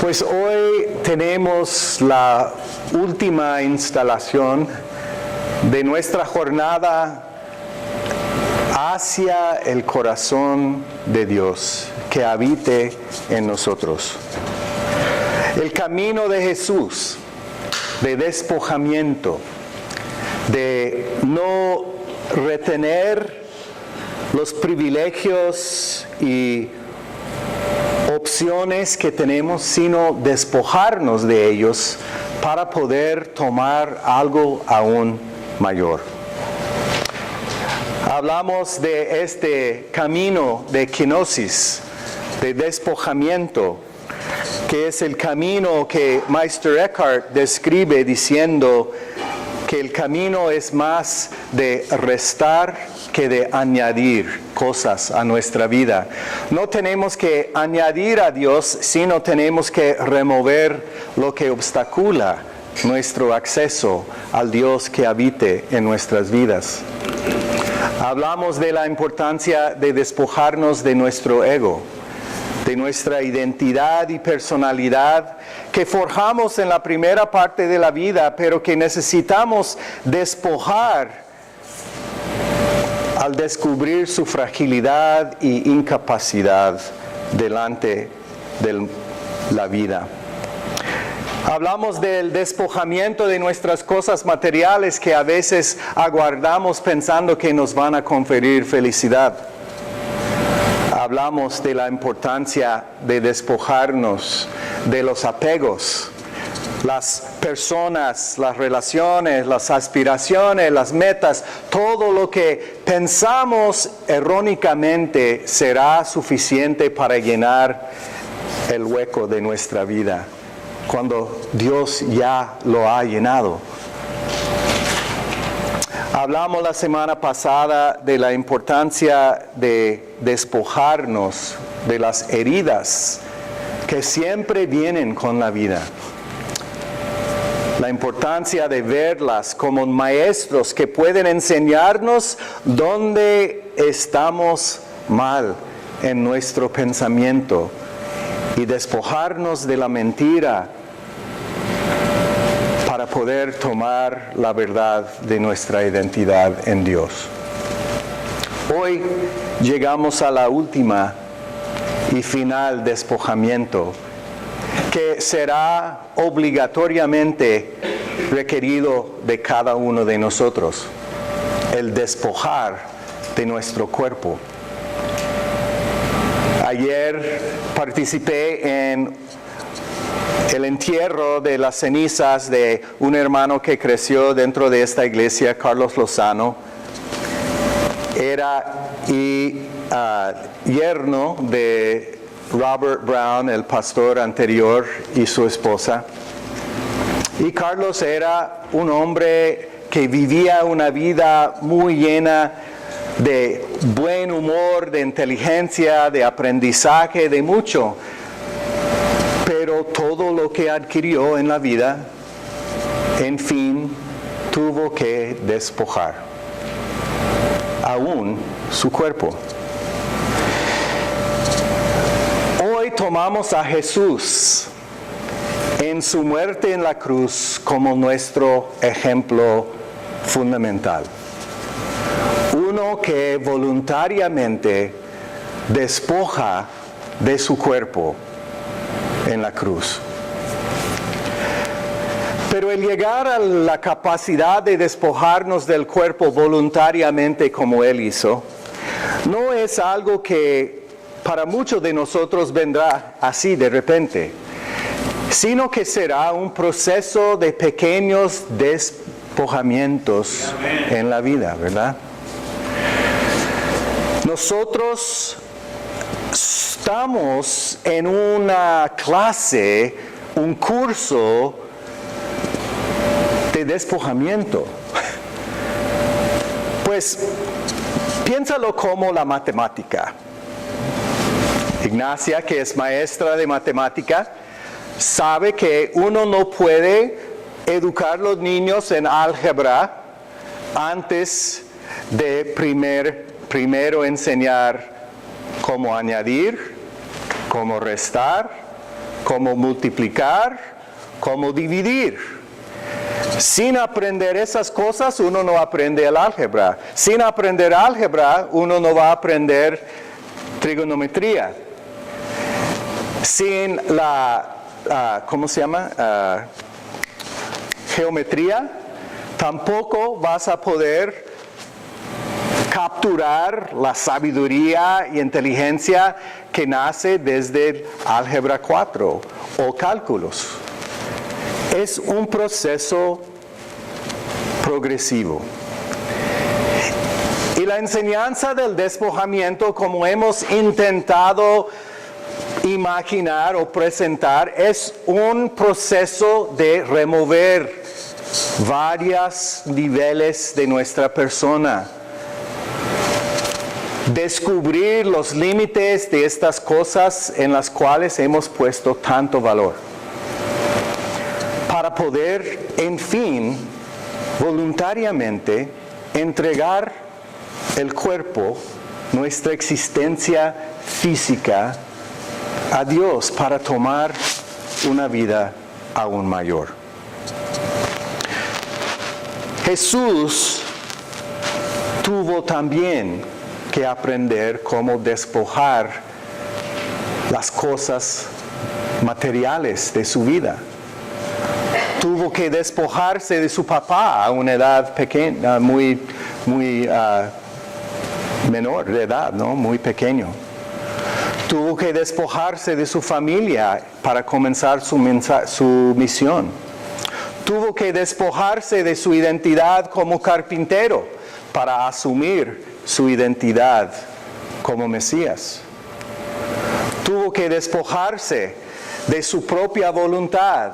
Pues hoy tenemos la última instalación de nuestra jornada hacia el corazón de Dios que habite en nosotros. El camino de Jesús, de despojamiento, de no retener los privilegios y opciones que tenemos, sino despojarnos de ellos para poder tomar algo aún mayor. Hablamos de este camino de kenosis, de despojamiento, que es el camino que Meister Eckhart describe diciendo que el camino es más de restar que de añadir cosas a nuestra vida. No tenemos que añadir a Dios, sino tenemos que remover lo que obstacula nuestro acceso al Dios que habite en nuestras vidas. Hablamos de la importancia de despojarnos de nuestro ego, de nuestra identidad y personalidad que forjamos en la primera parte de la vida, pero que necesitamos despojar al descubrir su fragilidad y incapacidad delante de la vida. Hablamos del despojamiento de nuestras cosas materiales que a veces aguardamos pensando que nos van a conferir felicidad. Hablamos de la importancia de despojarnos de los apegos, las personas, las relaciones, las aspiraciones, las metas, todo lo que pensamos erróneamente será suficiente para llenar el hueco de nuestra vida, cuando Dios ya lo ha llenado. Hablamos la semana pasada de la importancia de despojarnos de las heridas que siempre vienen con la vida. La importancia de verlas como maestros que pueden enseñarnos dónde estamos mal en nuestro pensamiento y despojarnos de la mentira para poder tomar la verdad de nuestra identidad en Dios. Hoy llegamos a la última y final despojamiento, que será obligatoriamente requerido de cada uno de nosotros, el despojar de nuestro cuerpo. Ayer participé en el entierro de las cenizas de un hermano que creció dentro de esta iglesia, Carlos Lozano. Era yerno de Robert Brown, el pastor anterior, y su esposa. Y Carlos era un hombre que vivía una vida muy llena de buen humor, de inteligencia, de aprendizaje, de mucho. Pero todo lo que adquirió en la vida, en fin, tuvo que despojar, aún su cuerpo. Hoy tomamos a Jesús en su muerte en la cruz como nuestro ejemplo fundamental. Uno que voluntariamente despoja de su cuerpo en la cruz. Pero el llegar a la capacidad de despojarnos del cuerpo voluntariamente como Él hizo, no es algo que para muchos de nosotros vendrá así de repente, sino que será un proceso de pequeños despojamientos en la vida, ¿verdad? Nosotros estamos en una clase, un curso de despojamiento. Pues piénsalo como la matemática. Ignacia, que es maestra de matemática, sabe que uno no puede educar a los niños en álgebra antes de primero enseñar cómo añadir, cómo restar, cómo multiplicar, cómo dividir. Sin aprender esas cosas, uno no aprende el álgebra. Sin aprender álgebra, uno no va a aprender trigonometría. Sin ¿cómo se llama? Geometría, tampoco vas a poder capturar la sabiduría y inteligencia que nace desde el álgebra 4 o cálculos. Es un proceso progresivo. Y la enseñanza del despojamiento, como hemos intentado imaginar o presentar, es un proceso de remover varios niveles de nuestra persona. Descubrir los límites de estas cosas en las cuales hemos puesto tanto valor. Para poder, en fin, voluntariamente entregar el cuerpo, nuestra existencia física, a Dios para tomar una vida aún mayor. Jesús tuvo también que aprender cómo despojar las cosas materiales de su vida. Tuvo que despojarse de su papá a una edad pequeña, muy menor de edad, ¿no? Muy pequeño. Tuvo que despojarse de su familia para comenzar su misión. Tuvo que despojarse de su identidad como carpintero para asumir su identidad como Mesías. Tuvo que despojarse de su propia voluntad,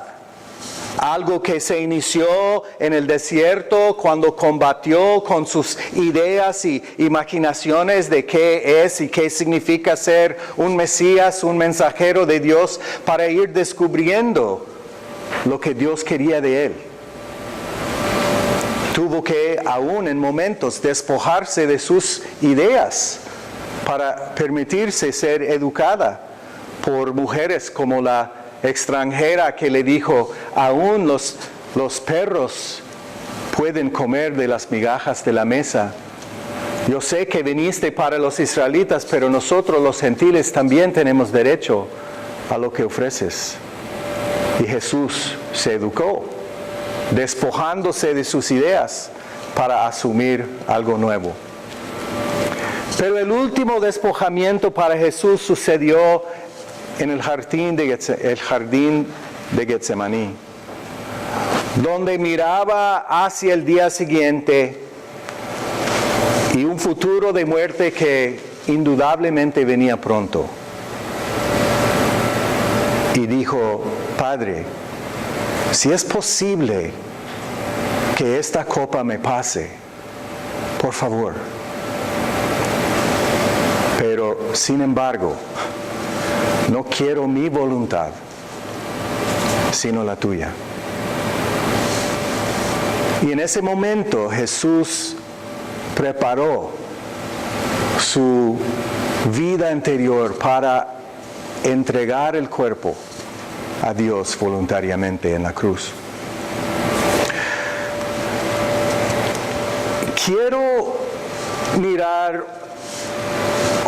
algo que se inició en el desierto cuando combatió con sus ideas y imaginaciones de qué es y qué significa ser un Mesías, un mensajero de Dios, para ir descubriendo lo que Dios quería de él. Tuvo que, aún en momentos, despojarse de sus ideas para permitirse ser educada por mujeres como la extranjera que le dijo: aún los perros pueden comer de las migajas de la mesa. Yo sé que viniste para los israelitas, pero nosotros los gentiles también tenemos derecho a lo que ofreces. Y Jesús se educó, despojándose de sus ideas para asumir algo nuevo. Pero el último despojamiento para Jesús sucedió en el jardín de Getsemaní, donde miraba hacia el día siguiente y un futuro de muerte que indudablemente venía pronto. Y dijo: Padre, si es posible que esta copa me pase, por favor. Pero, sin embargo, no quiero mi voluntad, sino la tuya. Y en ese momento Jesús preparó su vida interior para entregar el cuerpo a Dios voluntariamente en la cruz. Quiero mirar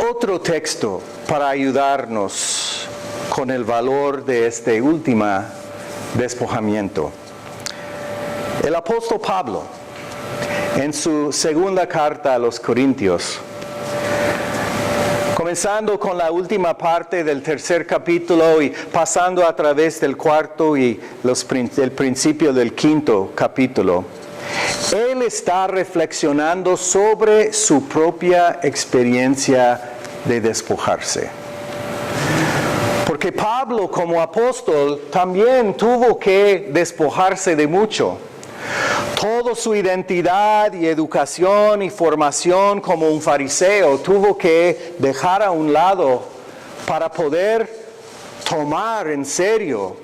otro texto para ayudarnos con el valor de este último despojamiento. El apóstol Pablo, en su segunda carta a los Corintios, comenzando con la última parte del tercer capítulo y pasando a través del cuarto y el principio del quinto capítulo, él está reflexionando sobre su propia experiencia de despojarse. Porque Pablo, como apóstol, también tuvo que despojarse de mucho. Toda su identidad y educación y formación como un fariseo tuvo que dejar a un lado para poder tomar en serio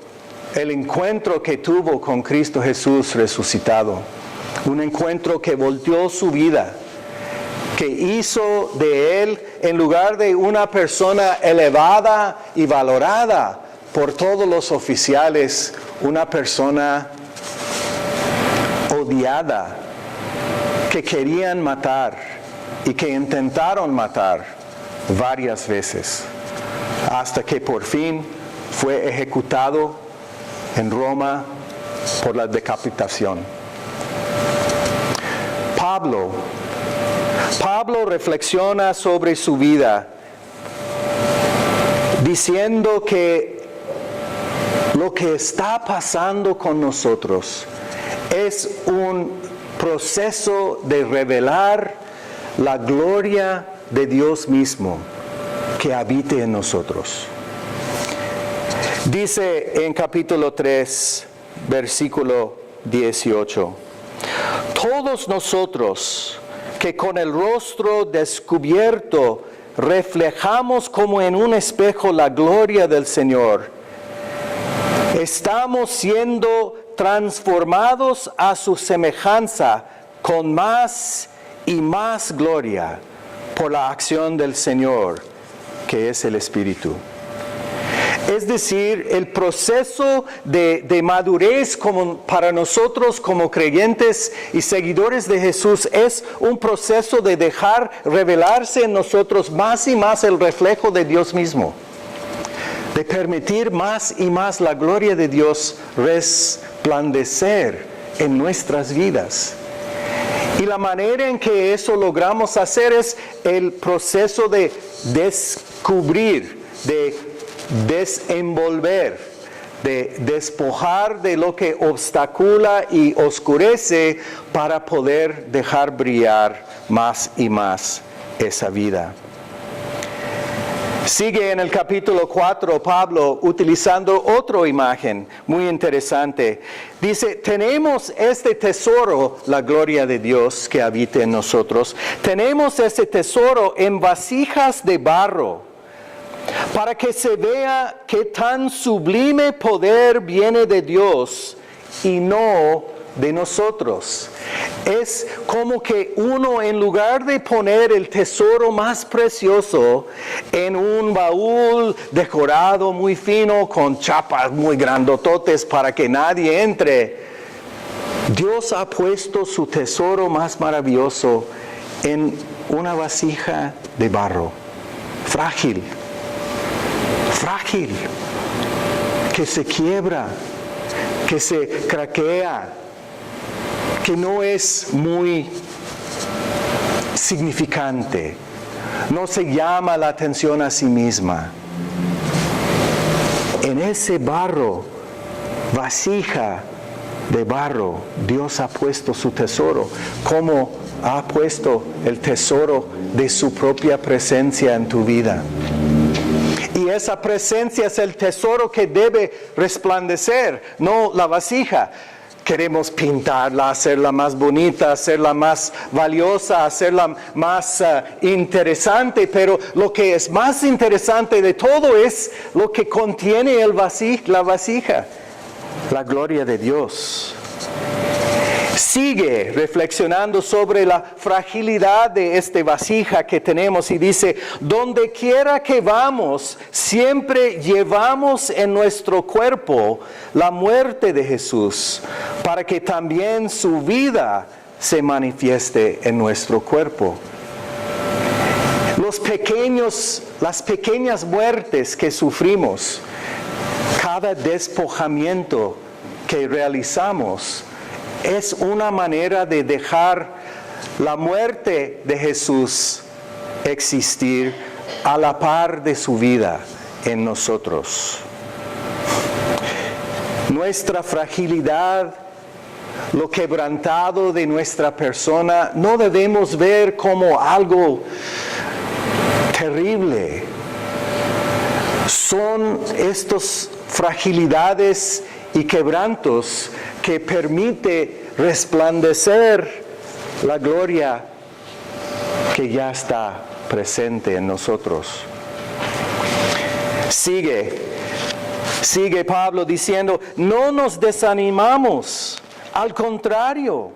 el encuentro que tuvo con Cristo Jesús resucitado. Un encuentro que volteó su vida, que hizo de él, en lugar de una persona elevada y valorada por todos los oficiales una persona odiada que querían matar y que intentaron matar varias veces, hasta que por fin fue ejecutado en Roma por la decapitación. Pablo reflexiona sobre su vida, diciendo que lo que está pasando con nosotros es un proceso de revelar la gloria de Dios mismo que habite en nosotros. Dice en capítulo 3, versículo 18, todos nosotros que con el rostro descubierto reflejamos como en un espejo la gloria del Señor, estamos siendo transformados a su semejanza con más y más gloria por la acción del Señor, que es el Espíritu. Es decir, el proceso de madurez para nosotros como creyentes y seguidores de Jesús es un proceso de dejar revelarse en nosotros más y más el reflejo de Dios mismo, de permitir más y más la gloria de Dios resplandecer en nuestras vidas. Y la manera en que eso logramos hacer es el proceso de descubrir, de desenvolver, de despojar de lo que obstacula y oscurece para poder dejar brillar más y más esa vida. Sigue en el capítulo 4 Pablo utilizando otra imagen muy interesante. Dice, tenemos este tesoro, la gloria de Dios que habita en nosotros. Tenemos este tesoro en vasijas de barro, para que se vea qué tan sublime poder viene de Dios y no de nosotros. Es como que uno, en lugar de poner el tesoro más precioso en un baúl decorado muy fino con chapas muy grandototes para que nadie entre, Dios ha puesto su tesoro más maravilloso en una vasija de barro, frágil, que se quiebra, que se craquea, que no es muy significante, no se llama la atención a sí misma. En ese barro, vasija de barro, Dios ha puesto su tesoro, como ha puesto el tesoro de su propia presencia en tu vida. Y esa presencia es el tesoro que debe resplandecer, no la vasija. Queremos pintarla, hacerla más bonita, hacerla más valiosa, hacerla más interesante, pero lo que es más interesante de todo es lo que contiene la vasija, la gloria de Dios. Sigue reflexionando sobre la fragilidad de esta vasija que tenemos y dice, donde quiera que vamos, siempre llevamos en nuestro cuerpo la muerte de Jesús, para que también su vida se manifieste en nuestro cuerpo. Las pequeñas muertes que sufrimos, cada despojamiento que realizamos, es una manera de dejar la muerte de Jesús existir a la par de su vida en nosotros. Nuestra fragilidad, lo quebrantado de nuestra persona, no debemos ver como algo terrible. Son estas fragilidades y quebrantos que permite resplandecer la gloria que ya está presente en nosotros. Sigue Pablo diciendo, no nos desanimamos, al contrario,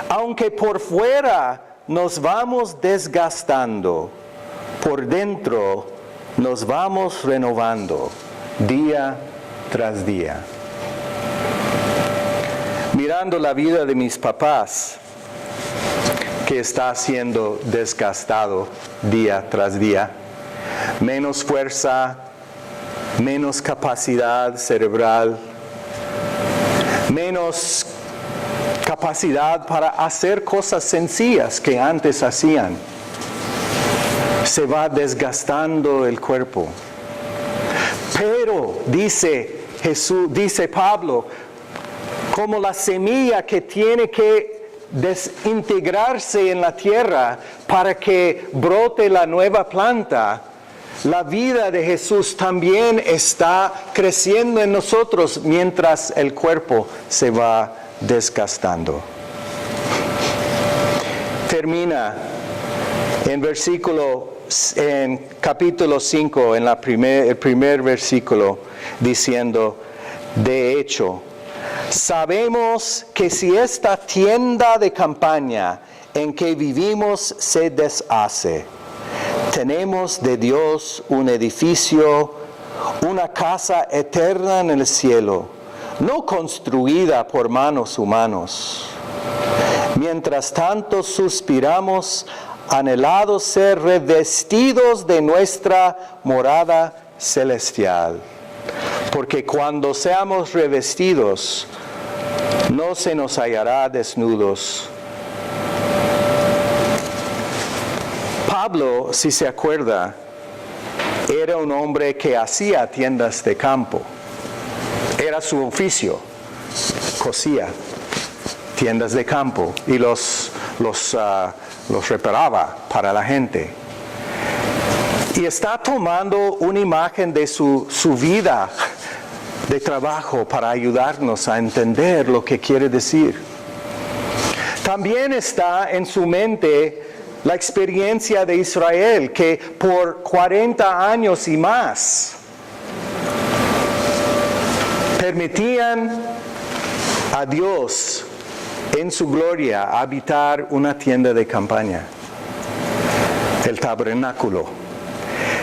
aunque por fuera nos vamos desgastando, por dentro nos vamos renovando día tras día. Mirando la vida de mis papás, que está siendo desgastado día tras día, menos fuerza, menos capacidad cerebral, menos capacidad para hacer cosas sencillas que antes hacían. Se va desgastando el cuerpo. Pero dice Jesús, dice Pablo, como la semilla que tiene que desintegrarse en la tierra para que brote la nueva planta, la vida de Jesús también está creciendo en nosotros mientras el cuerpo se va desgastando. Termina en capítulo 5, en el primer versículo, diciendo, de hecho, sabemos que si esta tienda de campaña en que vivimos se deshace, tenemos de Dios un edificio, una casa eterna en el cielo, no construida por manos humanos. Mientras tanto suspiramos, anhelados ser revestidos de nuestra morada celestial. Porque cuando seamos revestidos, no se nos hallará desnudos. Pablo, si se acuerda, era un hombre que hacía tiendas de campo. Era su oficio, cosía tiendas de campo y los reparaba para la gente. Y está tomando una imagen de su vida de trabajo para ayudarnos a entender lo que quiere decir. También está en su mente la experiencia de Israel, que por 40 años y más permitían a Dios en su gloria habitar una tienda de campaña, el tabernáculo,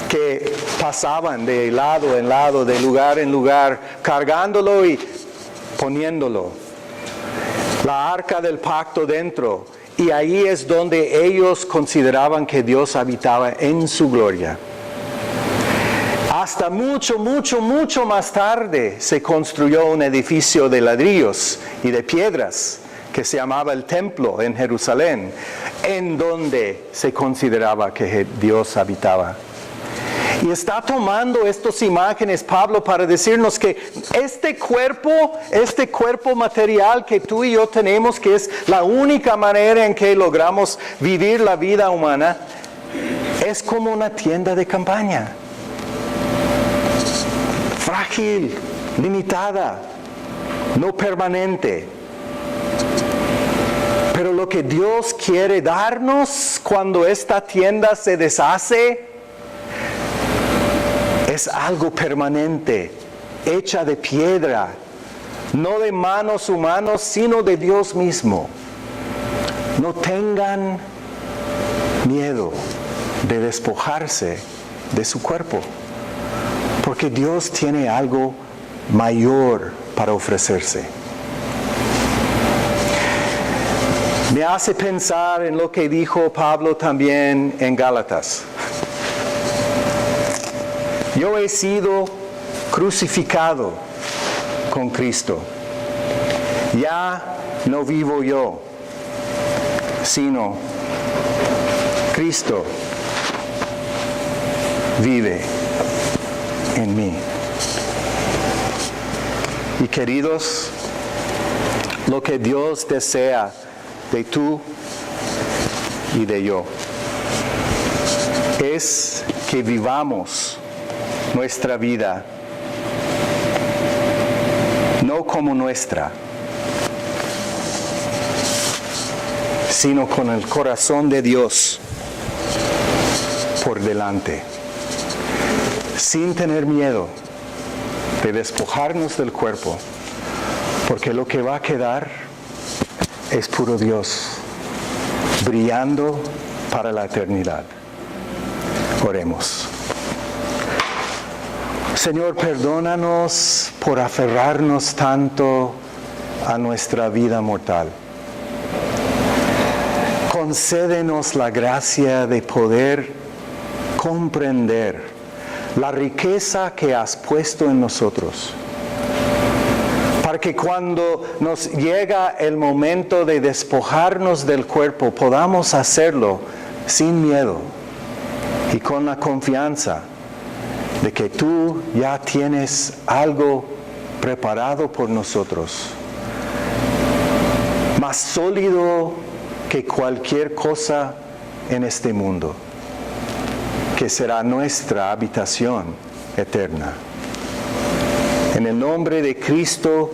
que pasaban de lado en lado, de lugar en lugar, cargándolo y poniéndolo. La arca del pacto dentro, y ahí es donde ellos consideraban que Dios habitaba en su gloria. Hasta mucho más tarde se construyó un edificio de ladrillos y de piedras que se llamaba el templo en Jerusalén, en donde se consideraba que Dios habitaba. Y está tomando estas imágenes Pablo para decirnos que este cuerpo material que tú y yo tenemos, que es la única manera en que logramos vivir la vida humana, es como una tienda de campaña. Frágil, limitada, no permanente. Pero lo que Dios quiere darnos cuando esta tienda se deshace es algo permanente, hecha de piedra, no de manos humanas, sino de Dios mismo. No tengan miedo de despojarse de su cuerpo, porque Dios tiene algo mayor para ofrecerse. Me hace pensar en lo que dijo Pablo también en Gálatas. Yo he sido crucificado con Cristo. Ya no vivo yo, sino Cristo vive en mí. Y queridos, lo que Dios desea de tú y de yo es que vivamos nuestra vida no como nuestra, sino con el corazón de Dios por delante, sin tener miedo de despojarnos del cuerpo, porque lo que va a quedar es puro Dios, brillando para la eternidad. Oremos. Señor, perdónanos por aferrarnos tanto a nuestra vida mortal. Concédenos la gracia de poder comprender la riqueza que has puesto en nosotros, para que cuando nos llega el momento de despojarnos del cuerpo, podamos hacerlo sin miedo y con la confianza de que tú ya tienes algo preparado por nosotros, más sólido que cualquier cosa en este mundo, que será nuestra habitación eterna. En el nombre de Cristo,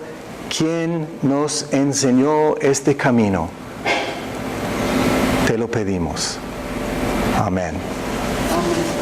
quien nos enseñó este camino, te lo pedimos. Amén. Amén.